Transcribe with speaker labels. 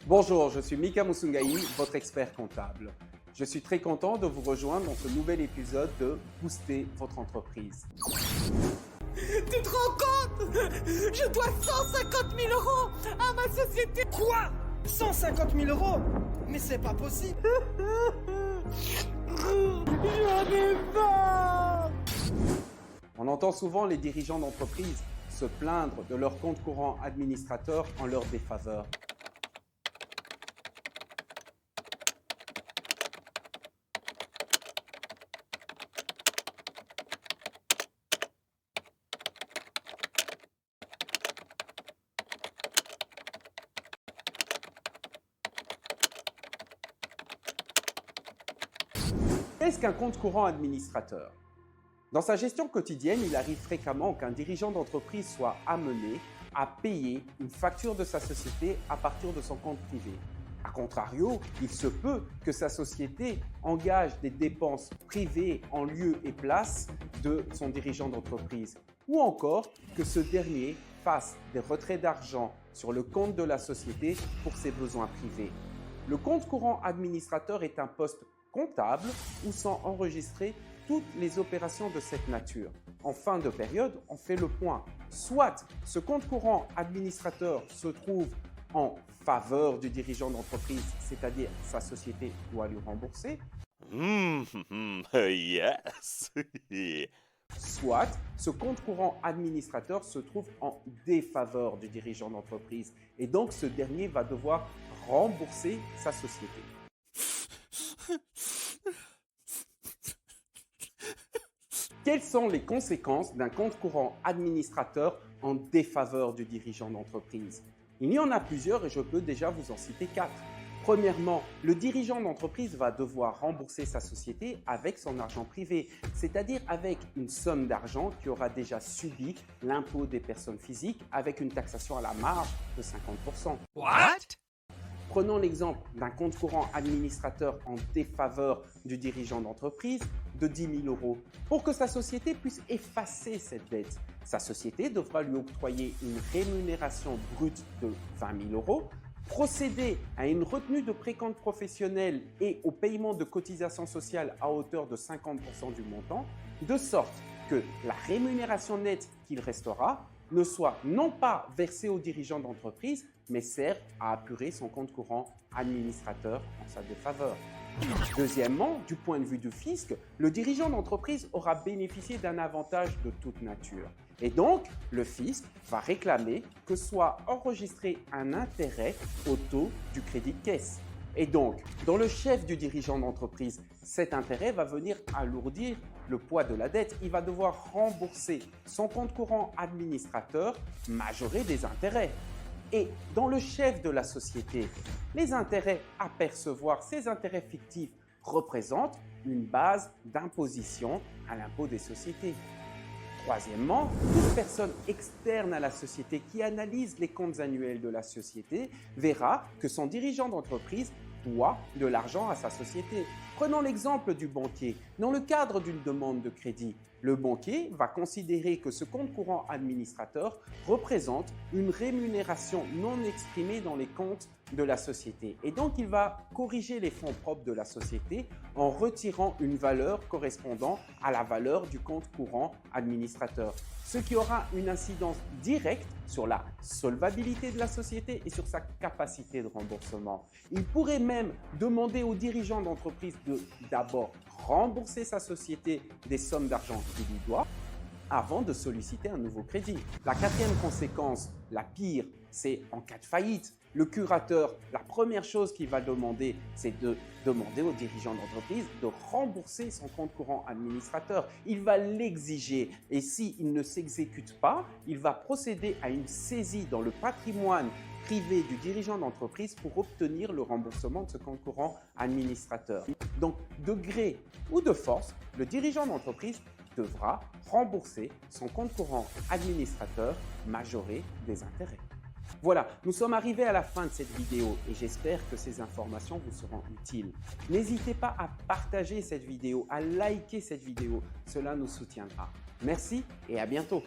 Speaker 1: Bonjour, je suis Mika Musungai, votre expert comptable. Je suis très content de vous rejoindre dans ce nouvel épisode de Booster votre entreprise.
Speaker 2: Tu te rends compte? Je dois 150 000 € à ma société.
Speaker 3: Quoi? 150 000 €? Mais c'est pas possible.
Speaker 2: J'en ai marre.
Speaker 1: On entend souvent les dirigeants d'entreprise se plaindre de leur compte courant administrateur en leur défaveur. Qu'est-ce qu'un compte courant administrateur? Dans sa gestion quotidienne, il arrive fréquemment qu'un dirigeant d'entreprise soit amené à payer une facture de sa société à partir de son compte privé. A contrario, il se peut que sa société engage des dépenses privées en lieu et place de son dirigeant d'entreprise, ou encore que ce dernier fasse des retraits d'argent sur le compte de la société pour ses besoins privés. Le compte courant administrateur est un poste comptable où sont enregistrées toutes les opérations de cette nature. En fin de période, on fait le point. Soit ce compte courant administrateur se trouve en faveur du dirigeant d'entreprise, c'est-à-dire sa société doit lui rembourser.
Speaker 4: Yes.
Speaker 1: Soit ce compte courant administrateur se trouve en défaveur du dirigeant d'entreprise et donc ce dernier va devoir rembourser sa société. Quelles sont les conséquences d'un compte courant administrateur en défaveur du dirigeant d'entreprise? Il y en a plusieurs et je peux déjà vous en citer 4. Premièrement, le dirigeant d'entreprise va devoir rembourser sa société avec son argent privé, c'est-à-dire avec une somme d'argent qui aura déjà subi l'impôt des personnes physiques avec une taxation à la marge de 50%.
Speaker 2: What?
Speaker 1: Prenons l'exemple d'un compte courant administrateur en défaveur du dirigeant d'entreprise de 10 000 €. Pour que sa société puisse effacer cette dette, sa société devra lui octroyer une rémunération brute de 20 000 €, procéder à une retenue de précompte professionnel et au paiement de cotisations sociales à hauteur de 50% du montant, de sorte que la rémunération nette qu'il restera ne soit non pas versée au dirigeant d'entreprise, mais sert à apurer son compte courant administrateur en sa défaveur. Deuxièmement, du point de vue du fisc, le dirigeant d'entreprise aura bénéficié d'un avantage de toute nature. Et donc, le fisc va réclamer que soit enregistré un intérêt au taux du crédit de caisse. Et donc, dans le chef du dirigeant d'entreprise, cet intérêt va venir alourdir le poids de la dette. Il va devoir rembourser son compte courant administrateur majoré des intérêts. Et dans le chef de la société, les intérêts à percevoir, ces intérêts fictifs, représentent une base d'imposition à l'impôt des sociétés. Troisièmement, toute personne externe à la société qui analyse les comptes annuels de la société verra que son dirigeant d'entreprise doit de l'argent à sa société. Prenons l'exemple du banquier. Dans le cadre d'une demande de crédit, le banquier va considérer que ce compte courant administrateur représente une rémunération non exprimée dans les comptes de la société. Et donc, il va corriger les fonds propres de la société en retirant une valeur correspondant à la valeur du compte courant administrateur, ce qui aura une incidence directe sur la solvabilité de la société et sur sa capacité de remboursement. Il pourrait même demander aux dirigeants d'entreprise de d'abord rembourser sa société des sommes d'argent qu'il lui doit avant de solliciter un nouveau crédit. La quatrième conséquence, la pire, c'est en cas de faillite. Le curateur, la première chose qu'il va demander, c'est de demander au dirigeant d'entreprise de rembourser son compte courant administrateur. Il va l'exiger et s'il ne s'exécute pas, il va procéder à une saisie dans le patrimoine privé du dirigeant d'entreprise pour obtenir le remboursement de ce compte courant administrateur. Donc, de gré ou de force, le dirigeant d'entreprise devra rembourser son compte courant administrateur majoré des intérêts. Voilà, nous sommes arrivés à la fin de cette vidéo et j'espère que ces informations vous seront utiles. N'hésitez pas à partager cette vidéo, à liker cette vidéo, cela nous soutiendra. Merci et à bientôt.